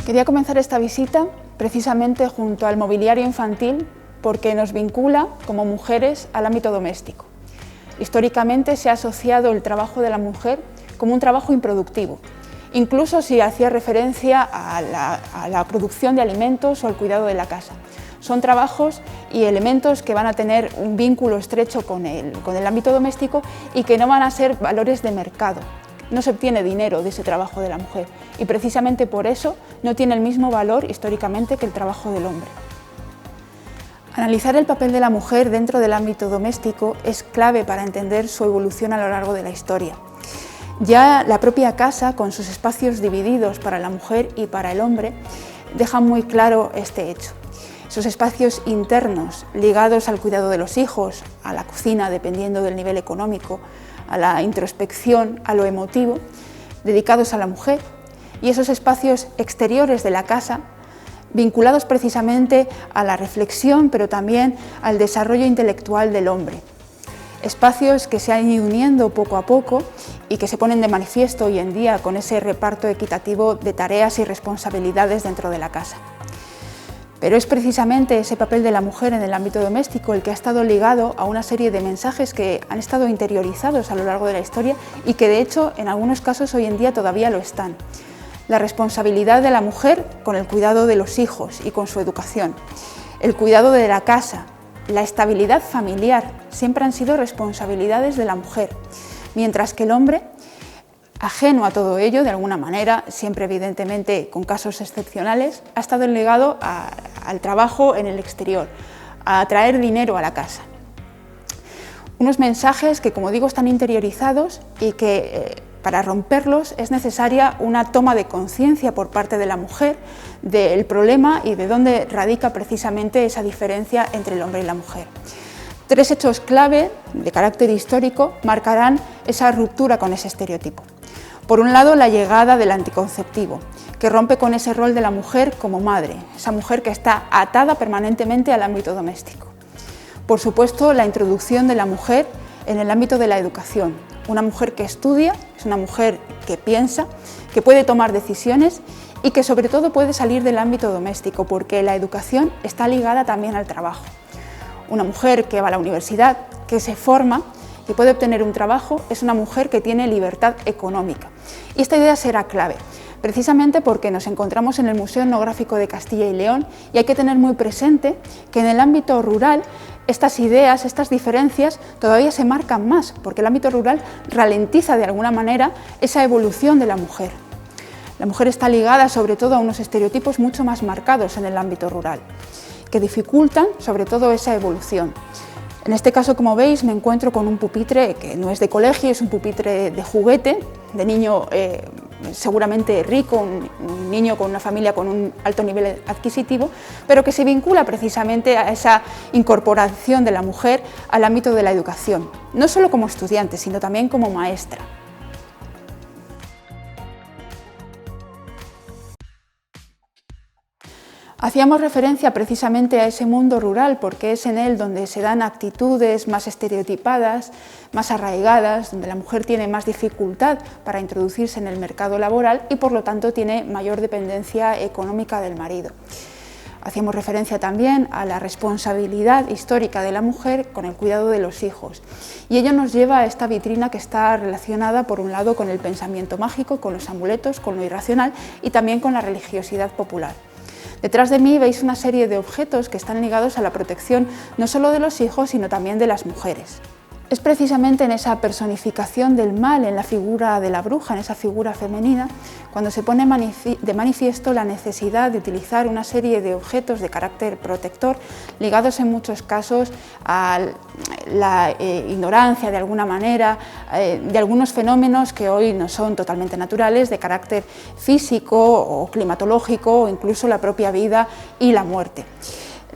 Quería comenzar esta visita precisamente junto al mobiliario infantil porque nos vincula como mujeres al ámbito doméstico. Históricamente se ha asociado el trabajo de la mujer como un trabajo improductivo, incluso si hacía referencia a la producción de alimentos o al cuidado de la casa. Son trabajos y elementos que van a tener un vínculo estrecho con el ámbito doméstico y que no van a ser valores de mercado. No se obtiene dinero de ese trabajo de la mujer y precisamente por eso no tiene el mismo valor históricamente que el trabajo del hombre. Analizar el papel de la mujer dentro del ámbito doméstico es clave para entender su evolución a lo largo de la historia. Ya la propia casa, con sus espacios divididos para la mujer y para el hombre, deja muy claro este hecho. Esos espacios internos ligados al cuidado de los hijos, a la cocina dependiendo del nivel económico, a la introspección, a lo emotivo, dedicados a la mujer, y esos espacios exteriores de la casa, vinculados precisamente a la reflexión, pero también al desarrollo intelectual del hombre. Espacios que se han ido uniendo poco a poco y que se ponen de manifiesto hoy en día con ese reparto equitativo de tareas y responsabilidades dentro de la casa. Pero es precisamente ese papel de la mujer en el ámbito doméstico el que ha estado ligado a una serie de mensajes que han estado interiorizados a lo largo de la historia y que de hecho en algunos casos hoy en día todavía lo están. La responsabilidad de la mujer con el cuidado de los hijos y con su educación, el cuidado de la casa, la estabilidad familiar, siempre han sido responsabilidades de la mujer, mientras que el hombre, ajeno a todo ello, de alguna manera, siempre evidentemente con casos excepcionales, ha estado ligado al trabajo en el exterior, a traer dinero a la casa. Unos mensajes que, como digo, están interiorizados y que para romperlos es necesaria una toma de conciencia por parte de la mujer del problema y de dónde radica precisamente esa diferencia entre el hombre y la mujer. Tres hechos clave de carácter histórico marcarán esa ruptura con ese estereotipo. Por un lado, la llegada del anticonceptivo, que rompe con ese rol de la mujer como madre, esa mujer que está atada permanentemente al ámbito doméstico. Por supuesto, la introducción de la mujer en el ámbito de la educación. Una mujer que estudia, es una mujer que piensa, que puede tomar decisiones y que sobre todo puede salir del ámbito doméstico, porque la educación está ligada también al trabajo. Una mujer que va a la universidad, que se forma y puede obtener un trabajo, es una mujer que tiene libertad económica. Y esta idea será clave, precisamente porque nos encontramos en el Museo Etnográfico de Castilla y León y hay que tener muy presente que en el ámbito rural estas ideas, estas diferencias todavía se marcan más, porque el ámbito rural ralentiza de alguna manera esa evolución de la mujer. La mujer está ligada sobre todo a unos estereotipos mucho más marcados en el ámbito rural, que dificultan sobre todo esa evolución. En este caso, como veis, me encuentro con un pupitre que no es de colegio, es un pupitre de juguete, de niño seguramente rico, un niño con una familia con un alto nivel adquisitivo, pero que se vincula precisamente a esa incorporación de la mujer al ámbito de la educación, no solo como estudiante, sino también como maestra. Hacíamos referencia precisamente a ese mundo rural porque es en él donde se dan actitudes más estereotipadas, más arraigadas, donde la mujer tiene más dificultad para introducirse en el mercado laboral y por lo tanto tiene mayor dependencia económica del marido. Hacíamos referencia también a la responsabilidad histórica de la mujer con el cuidado de los hijos y ello nos lleva a esta vitrina que está relacionada por un lado con el pensamiento mágico, con los amuletos, con lo irracional y también con la religiosidad popular. Detrás de mí veis una serie de objetos que están ligados a la protección no solo de los hijos, sino también de las mujeres. Es precisamente en esa personificación del mal, en la figura de la bruja, en esa figura femenina, cuando se pone de manifiesto la necesidad de utilizar una serie de objetos de carácter protector, ligados en muchos casos a la ignorancia de alguna manera, de algunos fenómenos que hoy no son totalmente naturales, de carácter físico o climatológico o incluso la propia vida y la muerte.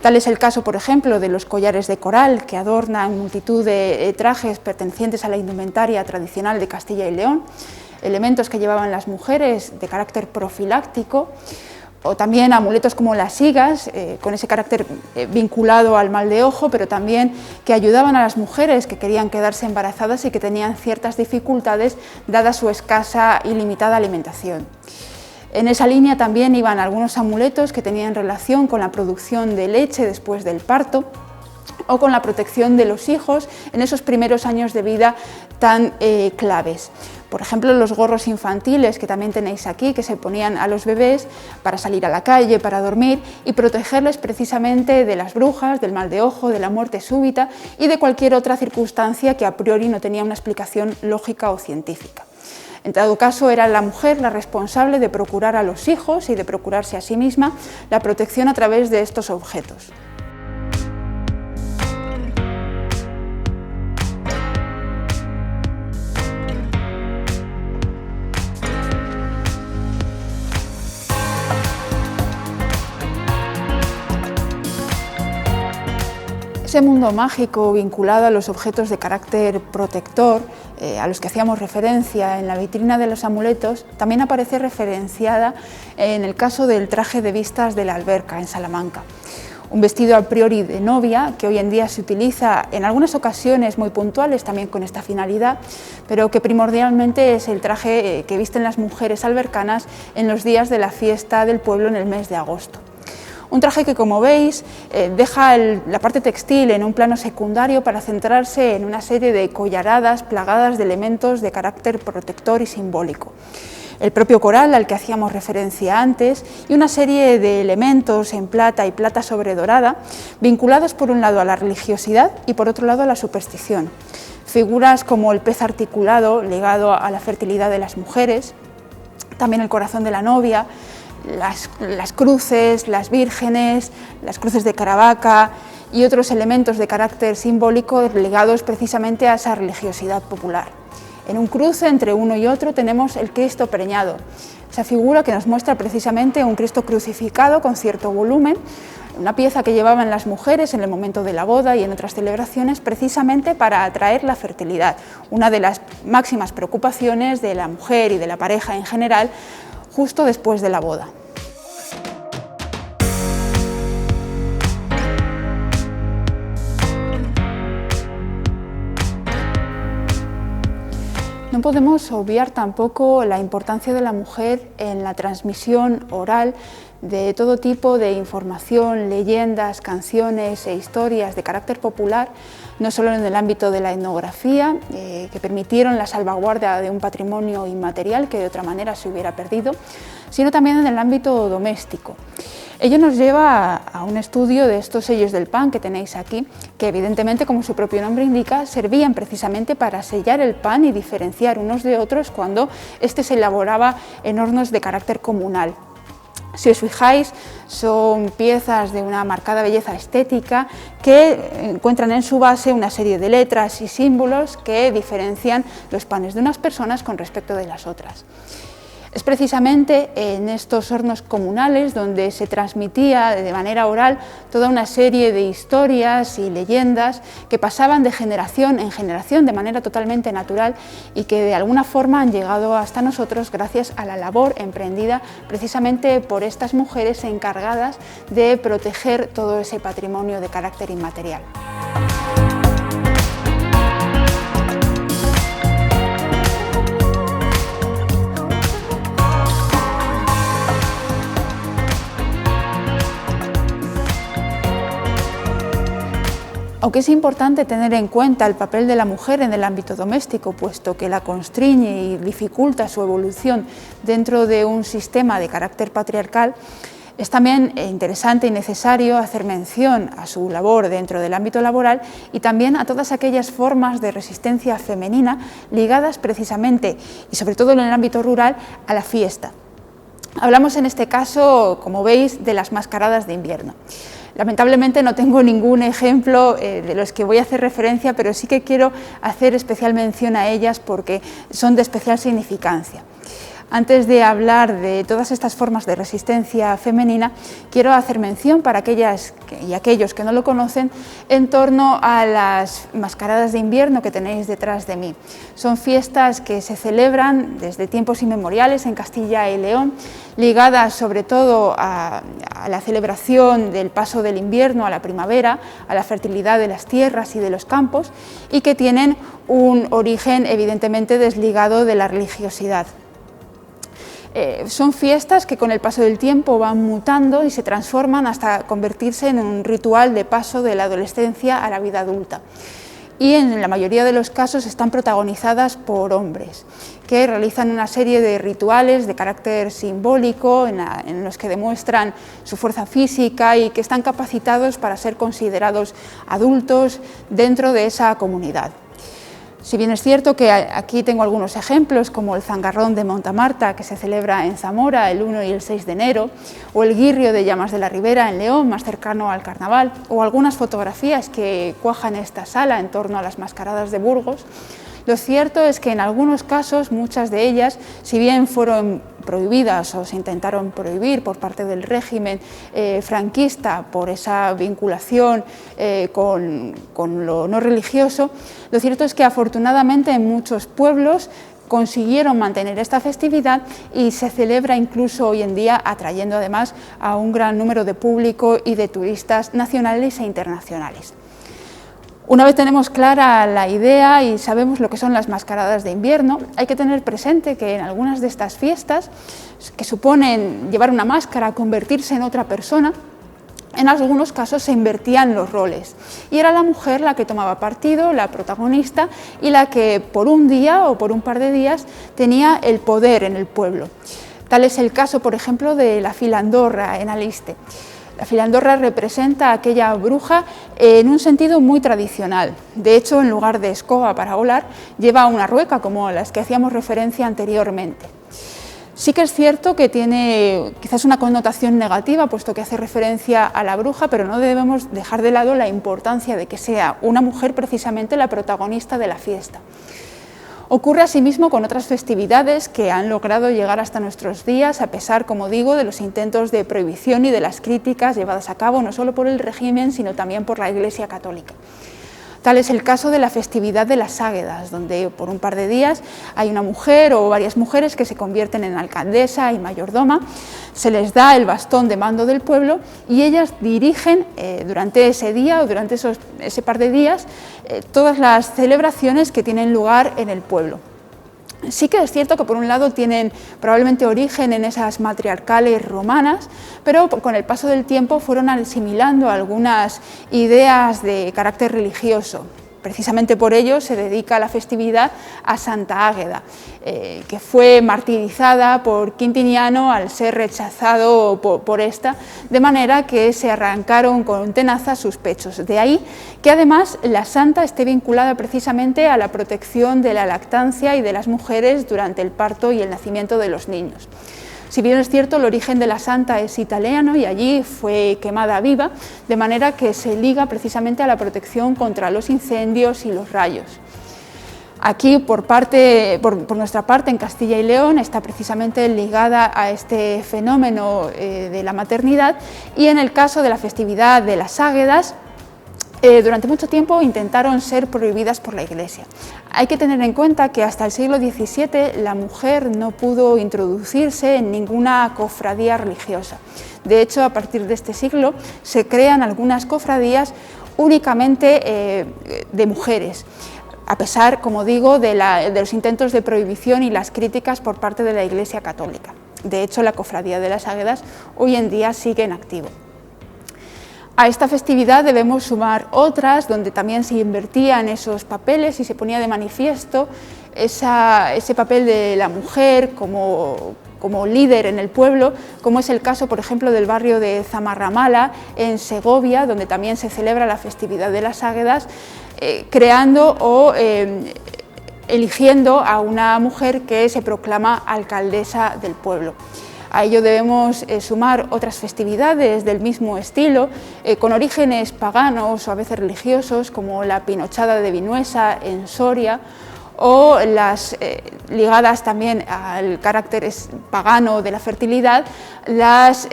Tal es el caso, por ejemplo, de los collares de coral que adornan multitud de trajes pertenecientes a la indumentaria tradicional de Castilla y León, elementos que llevaban las mujeres de carácter profiláctico, o también amuletos como las higas, con ese carácter vinculado al mal de ojo, pero también que ayudaban a las mujeres que querían quedarse embarazadas y que tenían ciertas dificultades dada su escasa y limitada alimentación. En esa línea también iban algunos amuletos que tenían relación con la producción de leche después del parto o con la protección de los hijos en esos primeros años de vida tan claves. Por ejemplo, los gorros infantiles que también tenéis aquí, que se ponían a los bebés para salir a la calle, para dormir y protegerles precisamente de las brujas, del mal de ojo, de la muerte súbita y de cualquier otra circunstancia que a priori no tenía una explicación lógica o científica. En todo caso, era la mujer la responsable de procurar a los hijos y de procurarse a sí misma la protección a través de estos objetos. Ese mundo mágico vinculado a los objetos de carácter protector, a los que hacíamos referencia en la vitrina de los amuletos, también aparece referenciada en el caso del traje de vistas de la Alberca, en Salamanca. Un vestido a priori de novia, que hoy en día se utiliza en algunas ocasiones muy puntuales también con esta finalidad, pero que primordialmente es el traje que visten las mujeres albercanas en los días de la fiesta del pueblo en el mes de agosto. Un traje que, como veis, deja la parte textil en un plano secundario para centrarse en una serie de collaradas plagadas de elementos de carácter protector y simbólico. El propio coral al que hacíamos referencia antes y una serie de elementos en plata y plata sobre dorada vinculados por un lado a la religiosidad y por otro lado a la superstición. Figuras como el pez articulado ligado a la fertilidad de las mujeres, también el corazón de la novia, las cruces, las vírgenes, las cruces de Caravaca y otros elementos de carácter simbólico ligados precisamente a esa religiosidad popular. En un cruce entre uno y otro tenemos el Cristo preñado, esa figura que nos muestra precisamente un Cristo crucificado con cierto volumen, una pieza que llevaban las mujeres en el momento de la boda y en otras celebraciones precisamente para atraer la fertilidad, una de las máximas preocupaciones de la mujer y de la pareja en general justo después de la boda. No podemos obviar tampoco la importancia de la mujer en la transmisión oral de todo tipo de información, leyendas, canciones e historias de carácter popular, no solo en el ámbito de la etnografía, que permitieron la salvaguarda de un patrimonio inmaterial que de otra manera se hubiera perdido, sino también en el ámbito doméstico. Ello nos lleva a un estudio de estos sellos del pan que tenéis aquí, que evidentemente, como su propio nombre indica, servían precisamente para sellar el pan y diferenciar unos de otros cuando éste se elaboraba en hornos de carácter comunal. Si os fijáis, son piezas de una marcada belleza estética que encuentran en su base una serie de letras y símbolos que diferencian los panes de unas personas con respecto de las otras. Es precisamente en estos hornos comunales donde se transmitía de manera oral toda una serie de historias y leyendas que pasaban de generación en generación de manera totalmente natural y que de alguna forma han llegado hasta nosotros gracias a la labor emprendida precisamente por estas mujeres encargadas de proteger todo ese patrimonio de carácter inmaterial. Aunque es importante tener en cuenta el papel de la mujer en el ámbito doméstico, puesto que la constriñe y dificulta su evolución dentro de un sistema de carácter patriarcal, es también interesante y necesario hacer mención a su labor dentro del ámbito laboral y también a todas aquellas formas de resistencia femenina ligadas precisamente, y sobre todo en el ámbito rural, a la fiesta. Hablamos en este caso, como veis, de las mascaradas de invierno. Lamentablemente no tengo ningún ejemplo de los que voy a hacer referencia, pero sí que quiero hacer especial mención a ellas porque son de especial significancia. Antes de hablar de todas estas formas de resistencia femenina, quiero hacer mención para aquellas y aquellos que no lo conocen en torno a las mascaradas de invierno que tenéis detrás de mí. Son fiestas que se celebran desde tiempos inmemoriales en Castilla y León, ligadas sobre todo a la celebración del paso del invierno a la primavera, a la fertilidad de las tierras y de los campos, y que tienen un origen evidentemente desligado de la religiosidad. Son fiestas que con el paso del tiempo van mutando y se transforman hasta convertirse en un ritual de paso de la adolescencia a la vida adulta. Y en la mayoría de los casos están protagonizadas por hombres, que realizan una serie de rituales de carácter simbólico en los que demuestran su fuerza física y que están capacitados para ser considerados adultos dentro de esa comunidad. Si bien es cierto que aquí tengo algunos ejemplos, como el Zangarrón de Montamarta, que se celebra en Zamora el 1 y el 6 de enero, o el Guirrio de Llamas de la Ribera en León, más cercano al carnaval, o algunas fotografías que cuajan esta sala en torno a las mascaradas de Burgos, lo cierto es que en algunos casos, muchas de ellas, si bien fueron prohibidas o se intentaron prohibir por parte del régimen franquista por esa vinculación con lo no religioso, lo cierto es que afortunadamente en muchos pueblos consiguieron mantener esta festividad y se celebra incluso hoy en día, atrayendo además a un gran número de público y de turistas nacionales e internacionales. Una vez tenemos clara la idea y sabemos lo que son las mascaradas de invierno, hay que tener presente que en algunas de estas fiestas, que suponen llevar una máscara, convertirse en otra persona, en algunos casos se invertían los roles y era la mujer la que tomaba partido, la protagonista, y la que por un día o por un par de días tenía el poder en el pueblo. Tal es el caso, por ejemplo, de la filandorra en Aliste. La filandorra representa a aquella bruja en un sentido muy tradicional. De hecho, en lugar de escoba para volar, lleva una rueca, como las que hacíamos referencia anteriormente. Sí que es cierto que tiene quizás una connotación negativa, puesto que hace referencia a la bruja, pero no debemos dejar de lado la importancia de que sea una mujer precisamente la protagonista de la fiesta. Ocurre asimismo con otras festividades que han logrado llegar hasta nuestros días, a pesar, como digo, de los intentos de prohibición y de las críticas llevadas a cabo no solo por el régimen, sino también por la Iglesia Católica. Tal es el caso de la festividad de las Águedas, donde por un par de días hay una mujer o varias mujeres que se convierten en alcaldesa y mayordoma, se les da el bastón de mando del pueblo y ellas dirigen durante ese día o durante ese par de días todas las celebraciones que tienen lugar en el pueblo. Sí que es cierto que por un lado tienen probablemente origen en esas matriarcales romanas, pero con el paso del tiempo fueron asimilando algunas ideas de carácter religioso. Precisamente por ello se dedica la festividad a Santa Águeda, que fue martirizada por Quintiniano al ser rechazado por esta, de manera que se arrancaron con tenazas sus pechos. De ahí que además la santa esté vinculada precisamente a la protección de la lactancia y de las mujeres durante el parto y el nacimiento de los niños. Si bien es cierto, el origen de la santa es italiano y allí fue quemada viva, de manera que se liga precisamente a la protección contra los incendios y los rayos. Aquí, por nuestra parte, en Castilla y León, está precisamente ligada a este fenómeno de la maternidad, y en el caso de la festividad de las Águedas, durante mucho tiempo intentaron ser prohibidas por la Iglesia. Hay que tener en cuenta que hasta el siglo XVII la mujer no pudo introducirse en ninguna cofradía religiosa. De hecho, a partir de este siglo se crean algunas cofradías únicamente de mujeres, a pesar, como digo, de los intentos de prohibición y las críticas por parte de la Iglesia Católica. De hecho, la Cofradía de las Águedas hoy en día sigue en activo. A esta festividad debemos sumar otras donde también se invertían esos papeles y se ponía de manifiesto ese papel de la mujer como líder en el pueblo, como es el caso, por ejemplo, del barrio de Zamarramala, en Segovia, donde también se celebra la festividad de las Águedas, creando o eligiendo a una mujer que se proclama alcaldesa del pueblo. A ello debemos sumar otras festividades del mismo estilo, con orígenes paganos o a veces religiosos, como la Pinochada de Vinuesa en Soria, o las ligadas también al carácter pagano de la fertilidad, las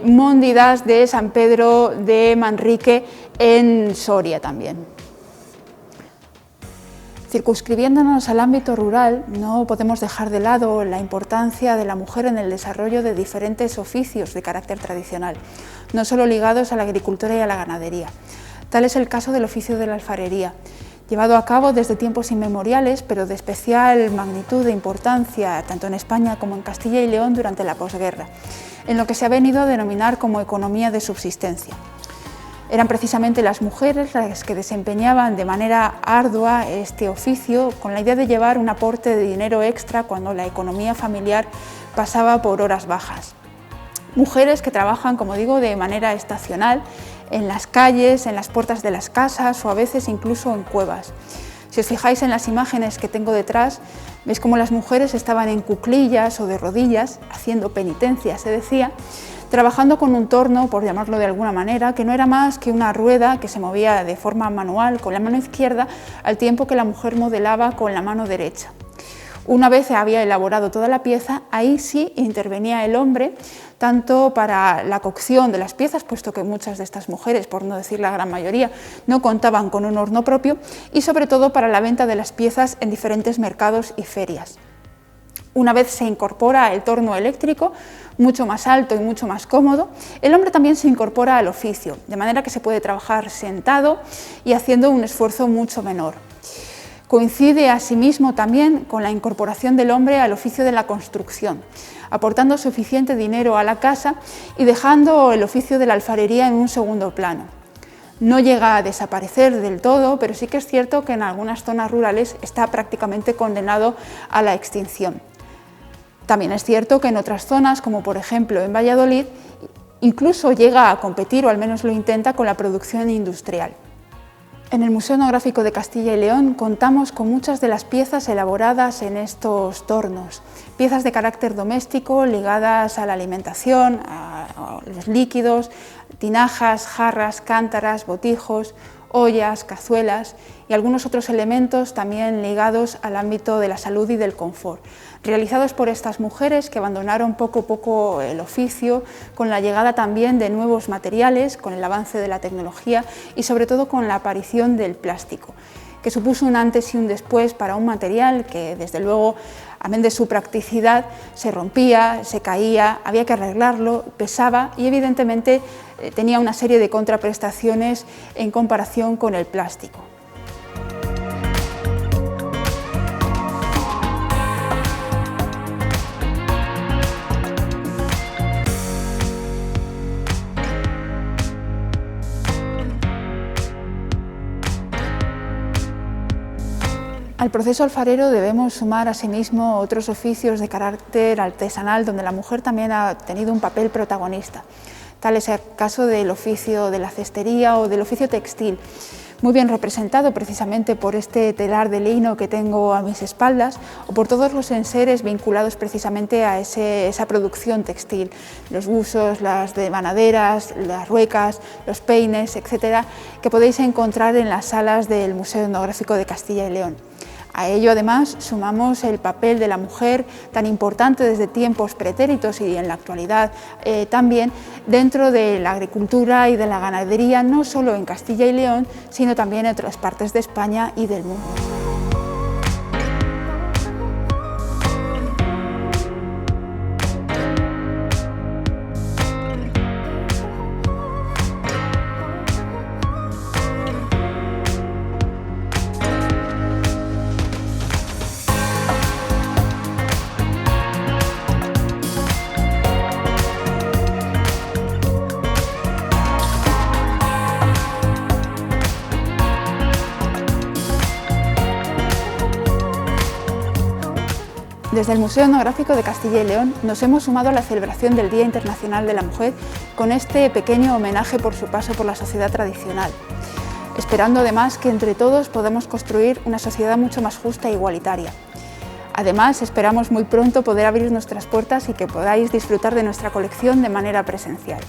Móndidas de San Pedro de Manrique en Soria también. Circunscribiéndonos al ámbito rural, no podemos dejar de lado la importancia de la mujer en el desarrollo de diferentes oficios de carácter tradicional, no solo ligados a la agricultura y a la ganadería. Tal es el caso del oficio de la alfarería, llevado a cabo desde tiempos inmemoriales, pero de especial magnitud e importancia tanto en España como en Castilla y León durante la posguerra, en lo que se ha venido a denominar como economía de subsistencia. Eran precisamente las mujeres las que desempeñaban de manera ardua este oficio con la idea de llevar un aporte de dinero extra cuando la economía familiar pasaba por horas bajas. Mujeres que trabajan, como digo, de manera estacional en las calles, en las puertas de las casas o a veces incluso en cuevas. Si os fijáis en las imágenes que tengo detrás, veis cómo las mujeres estaban en cuclillas o de rodillas, haciendo penitencia, se decía, trabajando con un torno, por llamarlo de alguna manera, que no era más que una rueda que se movía de forma manual con la mano izquierda al tiempo que la mujer modelaba con la mano derecha. Una vez había elaborado toda la pieza, ahí sí intervenía el hombre, tanto para la cocción de las piezas, puesto que muchas de estas mujeres, por no decir la gran mayoría, no contaban con un horno propio, y sobre todo para la venta de las piezas en diferentes mercados y ferias. Una vez se incorpora el torno eléctrico, mucho más alto y mucho más cómodo, el hombre también se incorpora al oficio, de manera que se puede trabajar sentado y haciendo un esfuerzo mucho menor. Coincide asimismo también con la incorporación del hombre al oficio de la construcción, aportando suficiente dinero a la casa y dejando el oficio de la alfarería en un segundo plano. No llega a desaparecer del todo, pero sí que es cierto que en algunas zonas rurales está prácticamente condenado a la extinción. También es cierto que en otras zonas, como por ejemplo en Valladolid, incluso llega a competir, o al menos lo intenta, con la producción industrial. En el Museo Etnográfico de Castilla y León contamos con muchas de las piezas elaboradas en estos tornos, piezas de carácter doméstico ligadas a la alimentación, a los líquidos, tinajas, jarras, cántaras, botijos, ollas, cazuelas y algunos otros elementos también ligados al ámbito de la salud y del confort, realizados por estas mujeres que abandonaron poco a poco el oficio con la llegada también de nuevos materiales, con el avance de la tecnología y sobre todo con la aparición del plástico, que supuso un antes y un después para un material que desde luego, amén de su practicidad, se rompía, se caía, había que arreglarlo, pesaba y evidentemente tenía una serie de contraprestaciones en comparación con el plástico. Al proceso alfarero debemos sumar asimismo otros oficios de carácter artesanal donde la mujer también ha tenido un papel protagonista. Tal es el caso del oficio de la cestería o del oficio textil, muy bien representado precisamente por este telar de lino que tengo a mis espaldas o por todos los enseres vinculados precisamente a esa producción textil, los buzos, las devanaderas, las ruecas, los peines, etcétera, que podéis encontrar en las salas del Museo Etnográfico de Castilla y León. A ello, además, sumamos el papel de la mujer tan importante desde tiempos pretéritos y en la actualidad también dentro de la agricultura y de la ganadería, no solo en Castilla y León, sino también en otras partes de España y del mundo. Desde el Museo Etnográfico de Castilla y León nos hemos sumado a la celebración del Día Internacional de la Mujer con este pequeño homenaje por su paso por la sociedad tradicional, esperando además que entre todos podamos construir una sociedad mucho más justa e igualitaria. Además, esperamos muy pronto poder abrir nuestras puertas y que podáis disfrutar de nuestra colección de manera presencial.